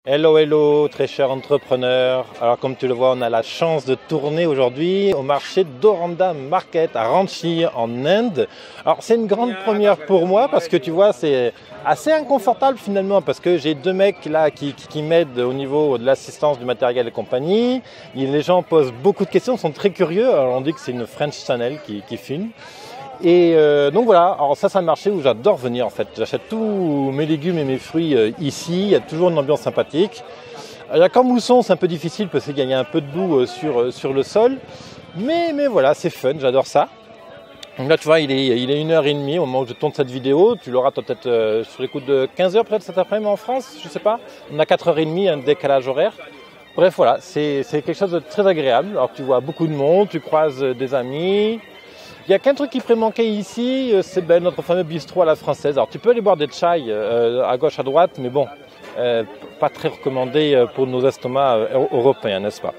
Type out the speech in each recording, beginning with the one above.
Hello, hello, très cher entrepreneur. Alors, comme tu le vois, on a la chance de tourner aujourd'hui au marché d'Oranda Market à Ranchi, en Inde. Alors, c'est une grande première pour moi parce que tu vois, c'est assez inconfortable finalement parce que j'ai deux mecs là qui m'aident au niveau de l'assistance du matériel et compagnie. Et les gens posent beaucoup de questions, sont très curieux. Alors, on dit que c'est une French channel qui filme. Et donc voilà, alors ça c'est un marché où j'adore venir en fait. J'achète tous mes légumes et mes fruits ici, il y a toujours une ambiance sympathique. La Cambouson c'est un peu difficile parce qu'il y a un peu de boue sur le sol. Mais voilà, c'est fun, j'adore ça. Donc là tu vois, il est 1h30 au moment où je tourne cette vidéo. Tu l'auras peut-être sur les coups de 15h peut-être cet après-midi en France, je sais pas. On a 4h30, un décalage horaire. Bref voilà, c'est quelque chose de très agréable. Alors tu vois beaucoup de monde, tu croises des amis. Il n'y a qu'un truc qui pourrait manquer ici, c'est notre fameux bistrot à la française. Alors tu peux aller boire des chai à gauche, à droite, mais bon, pas très recommandé pour nos estomacs européens, n'est-ce pas?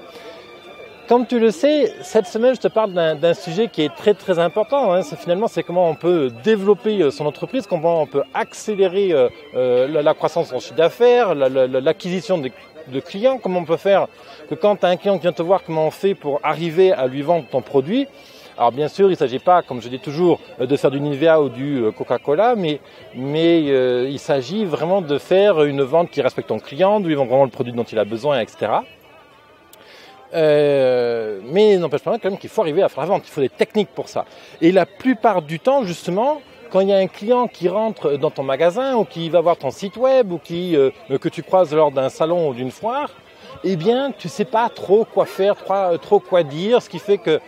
Comme tu le sais, cette semaine je te parle d'un sujet qui est très très important. C'est comment on peut développer son entreprise, comment on peut accélérer la croissance de son chiffre d'affaires, l'acquisition de clients, comment on peut faire que quand tu as un client qui vient te voir, comment on fait pour arriver à lui vendre ton produit. Alors bien sûr, il ne s'agit pas, comme je dis toujours, de faire du Nivea ou du Coca-Cola, mais il s'agit vraiment de faire une vente qui respecte ton client, de lui vendre vraiment le produit dont il a besoin, etc. Mais n'empêche pas quand même qu'il faut arriver à faire la vente, il faut des techniques pour ça. Et la plupart du temps, justement, quand il y a un client qui rentre dans ton magasin ou qui va voir ton site web ou que tu croises lors d'un salon ou d'une foire, eh bien, tu ne sais pas trop quoi faire, trop quoi dire, ce qui fait que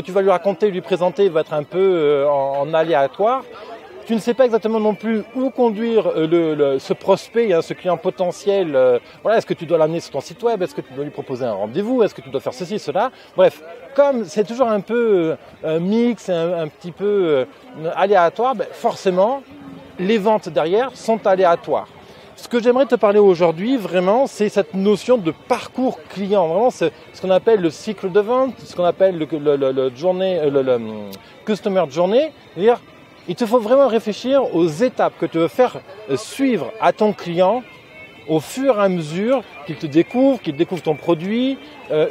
tu vas lui raconter, lui présenter va être un peu en aléatoire. Tu ne sais pas exactement non plus où conduire ce prospect, ce client potentiel. Est-ce que tu dois l'amener sur ton site web? Est-ce que tu dois lui proposer un rendez-vous? Est-ce que tu dois faire ceci, cela? Bref, comme c'est toujours un peu mix, un petit peu aléatoire, forcément, les ventes derrière sont aléatoires. Ce que j'aimerais te parler aujourd'hui, vraiment, c'est cette notion de parcours client. Vraiment, c'est ce qu'on appelle le cycle de vente, ce qu'on appelle le customer journey. C'est-à-dire, il te faut vraiment réfléchir aux étapes que tu veux faire suivre à ton client au fur et à mesure qu'il découvre ton produit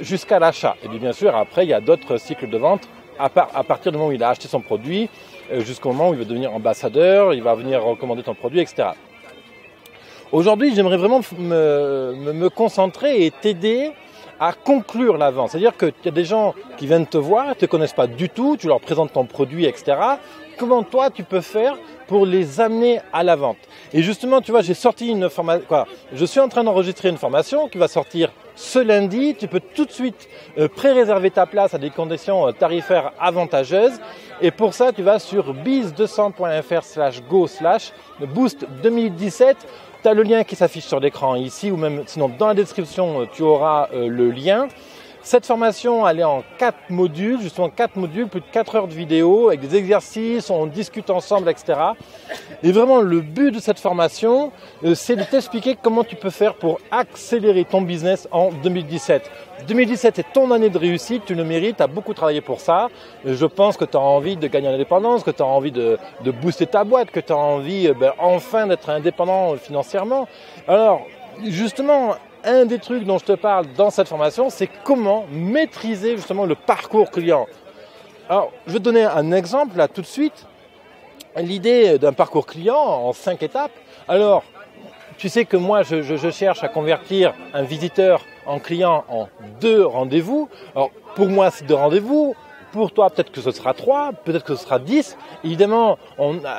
jusqu'à l'achat. Et bien sûr, après, il y a d'autres cycles de vente à partir du moment où il a acheté son produit jusqu'au moment où il va devenir ambassadeur, il va venir recommander ton produit, etc. Aujourd'hui, j'aimerais vraiment me concentrer et t'aider à conclure la vente. C'est-à-dire qu'il y a des gens qui viennent te voir, ils ne te connaissent pas du tout, tu leur présentes ton produit, etc. Comment toi, tu peux faire pour les amener à la vente? Et justement, tu vois, j'ai sorti une formation. Je suis en train d'enregistrer une formation qui va sortir ce lundi. Tu peux tout de suite pré-réserver ta place à des conditions tarifaires avantageuses. Et pour ça, tu vas sur biz200.fr/go/boost 2017. Tu as le lien qui s'affiche sur l'écran ici ou même sinon dans la description, tu auras le lien. Cette formation, elle est en 4 modules, justement 4 modules, plus de 4 heures de vidéo avec des exercices, on discute ensemble, etc. Et vraiment, le but de cette formation, c'est de t'expliquer comment tu peux faire pour accélérer ton business en 2017. 2017 est ton année de réussite, tu le mérites, tu as beaucoup travaillé pour ça. Je pense que tu as envie de gagner en indépendance, que tu as envie de booster ta boîte, que tu as envie enfin d'être indépendant financièrement. Alors, justement, un des trucs dont je te parle dans cette formation, c'est comment maîtriser justement le parcours client. Alors, je vais te donner un exemple là tout de suite. L'idée d'un parcours client en 5 étapes. Alors, tu sais que moi, je cherche à convertir un visiteur en client en 2 rendez-vous. Alors, pour moi, c'est 2 rendez-vous. Pour toi, peut-être que ce sera 3, peut-être que ce sera 10. Évidemment,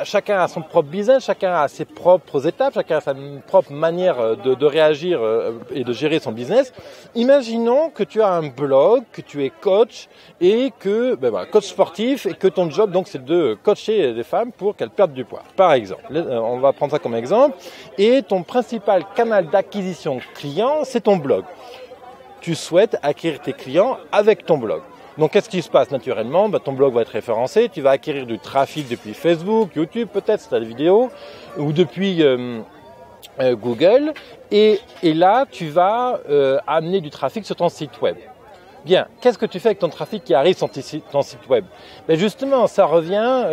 chacun a son propre business, chacun a ses propres étapes, chacun a sa propre manière de réagir et de gérer son business. Imaginons que tu as un blog, que tu es coach et que coach sportif et que ton job donc c'est de coacher des femmes pour qu'elles perdent du poids. Par exemple, on va prendre ça comme exemple. Et ton principal canal d'acquisition client, c'est ton blog. Tu souhaites acquérir tes clients avec ton blog. Donc, qu'est-ce qui se passe naturellement? Ton blog va être référencé, tu vas acquérir du trafic depuis Facebook, YouTube peut-être, si tu as des vidéos, ou depuis Google. Et là, tu vas amener du trafic sur ton site web. Bien, qu'est-ce que tu fais avec ton trafic qui arrive sur ton site web? Justement, ça revient,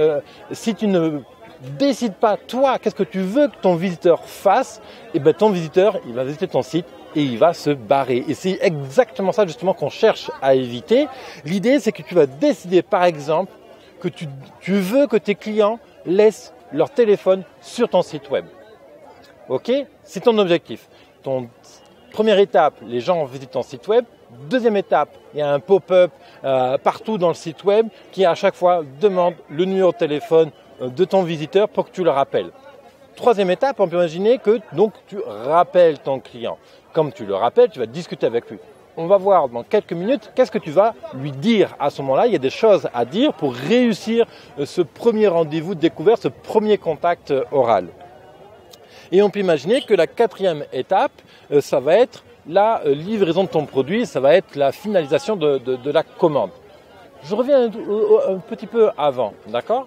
si tu ne décides pas, toi, qu'est-ce que tu veux que ton visiteur fasse, et ben ton visiteur, il va visiter ton site et il va se barrer. Et c'est exactement ça justement qu'on cherche à éviter. L'idée, c'est que tu vas décider, par exemple, que tu veux que tes clients laissent leur téléphone sur ton site web. Ok ? C'est ton objectif. Ton première étape, les gens visitent ton site web. Deuxième étape, il y a un pop-up partout dans le site web qui à chaque fois demande le numéro de téléphone de ton visiteur pour que tu le rappelles. Troisième étape, on peut imaginer que donc tu rappelles ton client. Comme tu le rappelles, tu vas discuter avec lui. On va voir dans quelques minutes qu'est-ce que tu vas lui dire à ce moment-là. Il y a des choses à dire pour réussir ce premier rendez-vous de découverte, ce premier contact oral. Et on peut imaginer que la quatrième étape, ça va être la livraison de ton produit, ça va être la finalisation de la commande. Je reviens un petit peu avant, d'accord ?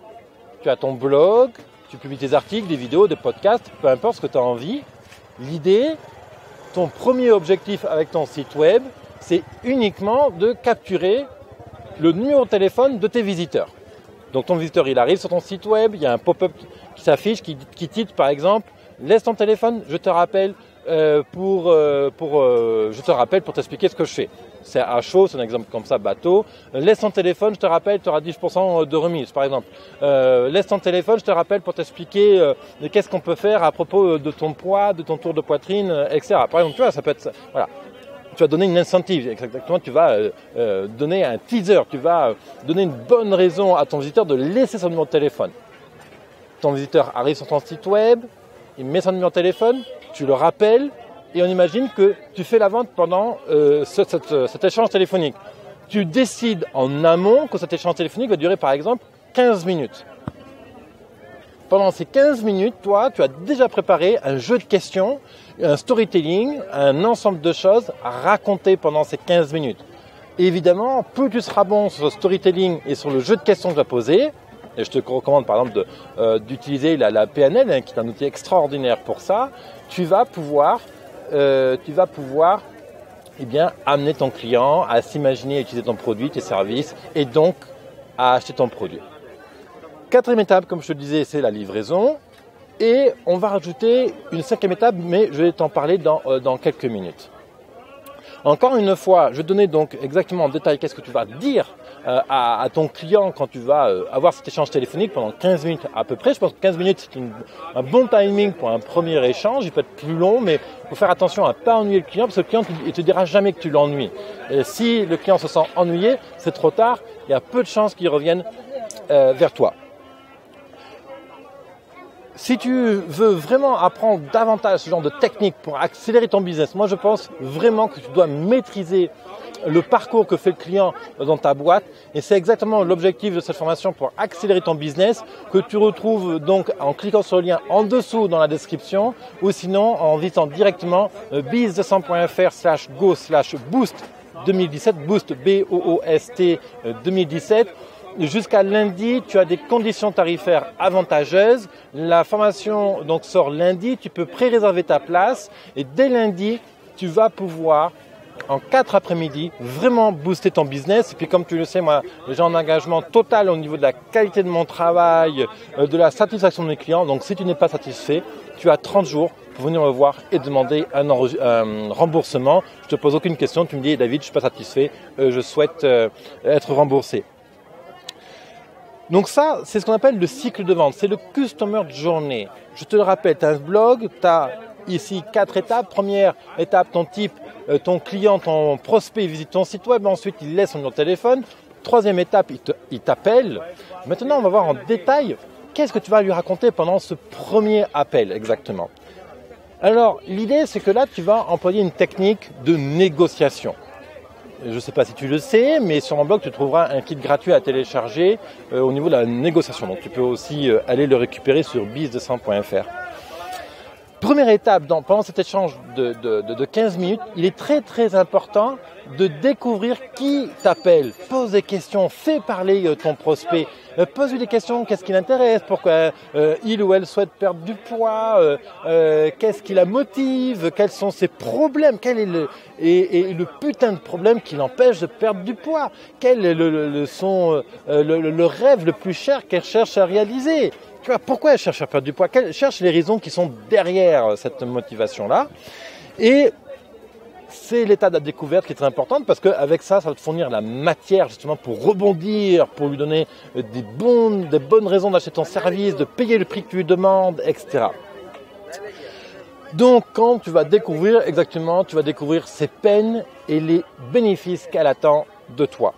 Tu as ton blog, tu publies tes articles, des vidéos, des podcasts, peu importe ce que tu as envie. L'idée, ton premier objectif avec ton site web, c'est uniquement de capturer le numéro de téléphone de tes visiteurs. Donc ton visiteur, il arrive sur ton site web, il y a un pop-up qui s'affiche, qui titre par exemple « Laisse ton téléphone, je te rappelle pour t'expliquer ce que je fais ». C'est à chaud, c'est un exemple comme ça, bateau. Laisse ton téléphone, je te rappelle, tu auras 10% de remise, par exemple. Laisse ton téléphone, je te rappelle pour t'expliquer qu'est-ce qu'on peut faire à propos de ton poids, de ton tour de poitrine, etc. Par exemple, tu vois, ça peut être, voilà. Tu vas donner une incentive, exactement. Tu vas donner un teaser, tu vas donner une bonne raison à ton visiteur de laisser son numéro de téléphone. Ton visiteur arrive sur ton site web, il met son numéro de téléphone, tu le rappelles. Et on imagine que tu fais la vente pendant cet échange téléphonique. Tu décides en amont que cet échange téléphonique va durer par exemple 15 minutes. Pendant ces 15 minutes, toi, tu as déjà préparé un jeu de questions, un storytelling, un ensemble de choses à raconter pendant ces 15 minutes. Et évidemment, plus tu seras bon sur le storytelling et sur le jeu de questions que tu vas poser, et je te recommande par exemple d'utiliser la PNL, qui est un outil extraordinaire pour ça, tu vas pouvoir amener ton client à s'imaginer à utiliser ton produit, tes services et donc à acheter ton produit. Quatrième étape, comme je te le disais, c'est la livraison. Et on va rajouter une cinquième étape, mais je vais t'en parler dans quelques minutes. Encore une fois, je vais te donner donc exactement en détail qu'est-ce que tu vas dire à ton client quand tu vas avoir cet échange téléphonique pendant 15 minutes à peu près. Je pense que 15 minutes, c'est un bon timing pour un premier échange. Il peut être plus long, mais il faut faire attention à ne pas ennuyer le client parce que le client ne te dira jamais que tu l'ennuies. Et si le client se sent ennuyé, c'est trop tard. Il y a peu de chances qu'il revienne vers toi. Si tu veux vraiment apprendre davantage ce genre de technique pour accélérer ton business, moi je pense vraiment que tu dois maîtriser le parcours que fait le client dans ta boîte. Et c'est exactement l'objectif de cette formation pour accélérer ton business que tu retrouves donc en cliquant sur le lien en dessous dans la description ou sinon en visitant directement biz200.fr/go/boost 2017, boost B-O-O-S-T 2017. Jusqu'à lundi, tu as des conditions tarifaires avantageuses. La formation donc sort lundi, tu peux pré-réserver ta place et dès lundi, tu vas pouvoir en 4 après-midi vraiment booster ton business. Et puis comme tu le sais, moi j'ai un engagement total au niveau de la qualité de mon travail, de la satisfaction de mes clients. Donc si tu n'es pas satisfait, tu as 30 jours pour venir me voir et demander un remboursement. Je te pose aucune question, tu me dis David, je ne suis pas satisfait, je souhaite être remboursé. Donc ça, c'est ce qu'on appelle le cycle de vente, c'est le Customer Journey. Je te le rappelle, tu as un blog, tu as ici 4 étapes. Première étape, ton client, ton prospect visite ton site web, ensuite il laisse son numéro de téléphone. Troisième étape, il t'appelle. Maintenant, on va voir en détail qu'est-ce que tu vas lui raconter pendant ce premier appel exactement. Alors, l'idée, c'est que là, tu vas employer une technique de négociation. Je ne sais pas si tu le sais, mais sur mon blog, tu trouveras un kit gratuit à télécharger au niveau de la négociation. Donc, tu peux aussi aller le récupérer sur biz200.fr. Première étape, pendant cet échange de 15 minutes, il est très très important de découvrir qui t'appelle. Pose des questions, fais parler ton prospect. Pose-lui des questions, qu'est-ce qui l'intéresse, pourquoi il ou elle souhaite perdre du poids, qu'est-ce qui la motive, quels sont ses problèmes, quel est le putain de problème qui l'empêche de perdre du poids, quel est le rêve le plus cher qu'elle cherche à réaliser. tu vois, pourquoi elle cherche à perdre du poids? Cherche les raisons qui sont derrière cette motivation-là. Et c'est l'état de la découverte qui est très importante parce qu'avec ça, ça va te fournir la matière justement pour rebondir, pour lui donner des bonnes raisons d'acheter ton service, de payer le prix que tu lui demandes, etc. Donc, quand tu vas découvrir exactement, tu vas découvrir ses peines et les bénéfices qu'elle attend de toi.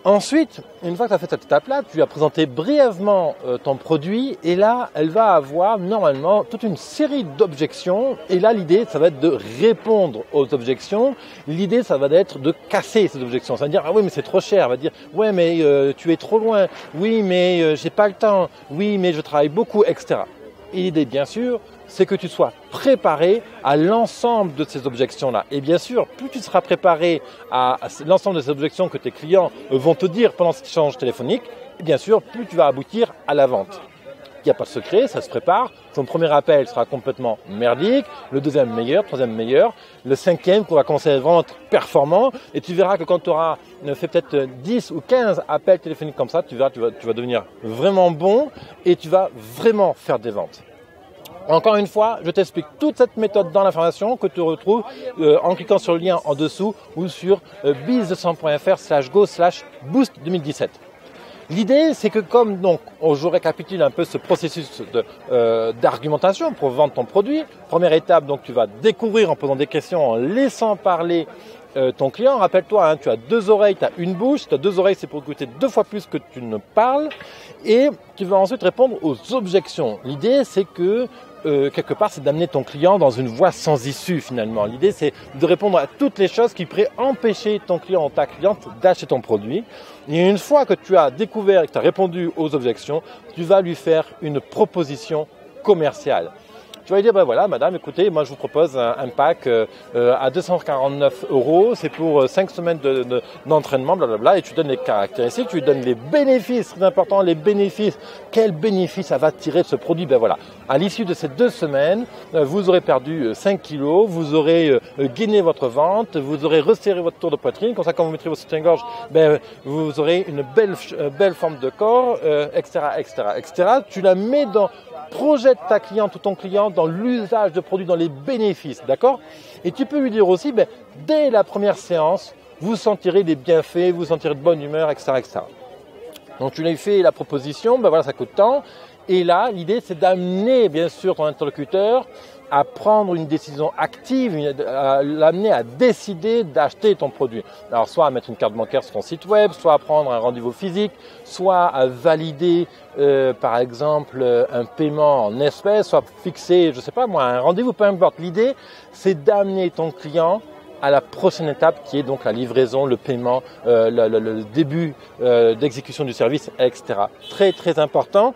Ensuite, une fois que tu as fait cette étape-là, tu vas présenter brièvement ton produit et là, elle va avoir normalement toute une série d'objections et là, l'idée, ça va être de répondre aux objections. L'idée, ça va être de casser ces objections. Ça va dire, ah oui, mais c'est trop cher. Elle va dire, ouais, mais tu es trop loin. Oui, mais j'ai pas le temps. Oui, mais je travaille beaucoup, etc. Et l'idée, bien sûr, c'est que tu sois préparé à l'ensemble de ces objections-là. Et bien sûr, plus tu seras préparé à l'ensemble de ces objections que tes clients vont te dire pendant cet échange téléphonique, et bien sûr, plus tu vas aboutir à la vente. Il n'y a pas de secret, ça se prépare. Ton premier appel sera complètement merdique, le deuxième meilleur, troisième meilleur, le cinquième qu'on va commencer à vraiment être performant. Et tu verras que quand tu auras fait peut-être 10 ou 15 appels téléphoniques comme ça, tu vas devenir vraiment bon et tu vas vraiment faire des ventes. Encore une fois, je t'explique toute cette méthode dans l'information que tu retrouves en cliquant sur le lien en dessous ou sur biz200.fr/go/boost 2017. L'idée, c'est que comme donc, je récapitule un peu ce processus d'argumentation pour vendre ton produit. Première étape, donc tu vas découvrir en posant des questions, en laissant parler ton client. Rappelle-toi, tu as 2 oreilles, tu as une bouche. Tu as 2 oreilles, c'est pour écouter 2 fois plus que tu ne parles. Et tu vas ensuite répondre aux objections. L'idée, c'est que quelque part, c'est d'amener ton client dans une voie sans issue finalement. L'idée, c'est de répondre à toutes les choses qui pourraient empêcher ton client ou ta cliente d'acheter ton produit. Et une fois que tu as découvert et que tu as répondu aux objections, tu vas lui faire une proposition commerciale. Tu vas lui dire, ben voilà, madame, écoutez, moi je vous propose un pack à 249 €, c'est pour 5 semaines d'entraînement, blablabla, et tu donnes les caractéristiques, tu lui donnes les bénéfices, très important, les bénéfices. Quel bénéfice ça va tirer de ce produit? Ben voilà, à l'issue de ces 2 semaines, vous aurez perdu 5 kilos, vous aurez gainé votre vente, vous aurez resserré votre tour de poitrine, comme ça quand vous mettrez votre soutien-gorge, ben, vous aurez une belle forme de corps, etc., etc., etc. Tu la mets projette ta cliente ou ton client dans l'usage de produits, dans les bénéfices, d'accord? Et tu peux lui dire aussi, dès la première séance, vous sentirez des bienfaits, vous sentirez de bonne humeur, etc., etc. Donc tu lui fais la proposition, voilà, ça coûte tant. Et là, l'idée, c'est d'amener, bien sûr, ton interlocuteur à prendre une décision active, à l'amener à décider d'acheter ton produit. Alors, soit à mettre une carte bancaire sur ton site web, soit à prendre un rendez-vous physique, soit à valider, par exemple, un paiement en espèces, soit fixer, je sais pas moi, un rendez-vous, peu importe. L'idée, c'est d'amener ton client à la prochaine étape qui est donc la livraison, le paiement, le début d'exécution du service, etc. Très, très important.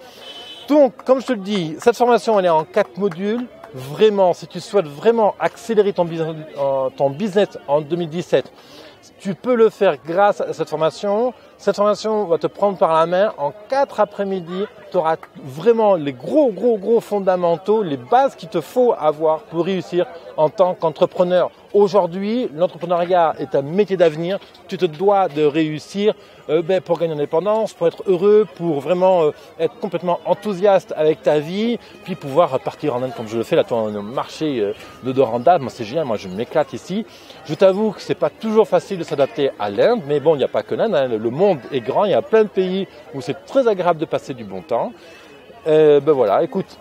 Donc, comme je te le dis, cette formation, elle est en 4 modules. Vraiment, si tu souhaites vraiment accélérer ton business en 2017, tu peux le faire grâce à cette formation. Cette formation va te prendre par la main. En 4 après-midi, tu auras vraiment les gros fondamentaux, les bases qu'il te faut avoir pour réussir en tant qu'entrepreneur. Aujourd'hui, l'entrepreneuriat est un métier d'avenir. Tu te dois de réussir pour gagner en indépendance, pour être heureux, pour vraiment être complètement enthousiaste avec ta vie, puis pouvoir partir en Inde comme je le fais là, au marché de Doranda. Moi, c'est génial, moi je m'éclate ici. Je t'avoue que c'est pas toujours facile de s'adapter à l'Inde, mais bon, il n'y a pas que l'Inde, le monde est grand, il y a plein de pays où c'est très agréable de passer du bon temps. Voilà, écoute.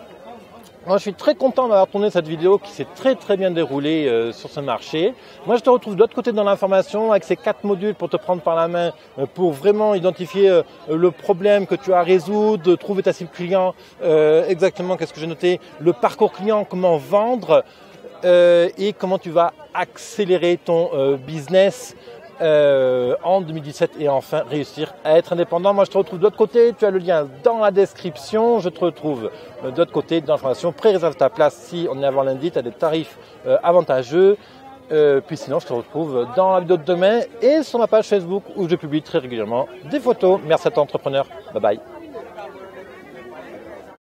Moi, je suis très content d'avoir tourné cette vidéo qui s'est très très bien déroulée sur ce marché. Moi, je te retrouve de l'autre côté dans l'information avec ces 4 modules pour te prendre par la main, pour vraiment identifier le problème que tu as à résoudre, trouver ta cible client, exactement qu'est-ce que j'ai noté, le parcours client, comment vendre et comment tu vas accélérer ton business en 2017 et enfin réussir à être indépendant. Moi, je te retrouve de l'autre côté. Tu as le lien dans la description. Je te retrouve de l'autre côté de l'information. Pré-réserve ta place si on est avant lundi. Tu as des tarifs avantageux. Puis sinon, je te retrouve dans la vidéo de demain et sur ma page Facebook où je publie très régulièrement des photos. Merci à toi, entrepreneur. Bye bye.